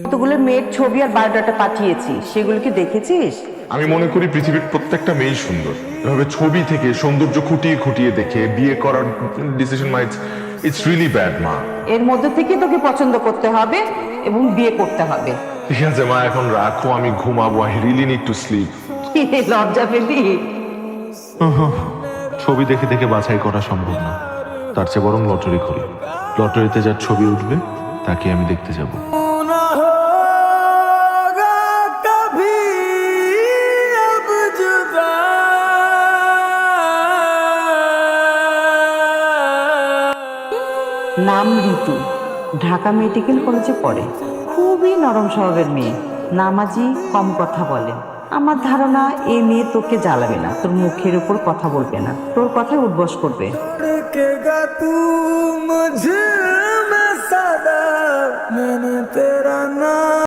কতগুলো মেয়ের ছবি আর বায়োডাটা পাঠিয়েছি, সেগুলো কি দেখেছিস? আমি মনে করি পৃথিবীর প্রত্যেকটা মেয়েই সুন্দর। এভাবে ছবি থেকে সৌন্দর্য খুঁটিয়ে খুঁটিয়ে দেখে বিয়ে করার ডিসিশন ইটস রিয়েলি ব্যাড মা। এর মধ্যে থেকে তোকে পছন্দ করতে হবে এবং বিয়ে করতে হবে। ঠিক আছে মা, এখন রাখো, আমি ঘুমাবো। I really need to sleep. কি রে, লজ্জা পেলি? ছবি দেখে দেখে বাছাই করা সম্ভব না, তার চেয়ে বরং লটারি করি। লটারিতে যার ছবি উঠবে তাকে আমি দেখতে যাব। নাম ঋতু, ঢাকা মেডিকেল কলেজে পড়ে। খুবই নরম স্বভাবের মেয়ে, নামাজি, কম কথা বলে। আমার ধারণা এই মেয়ে তোকে জ্বালাবে না, তোর মুখের উপর কথা বলবে না, তোর কথায় উদ্বস করবে।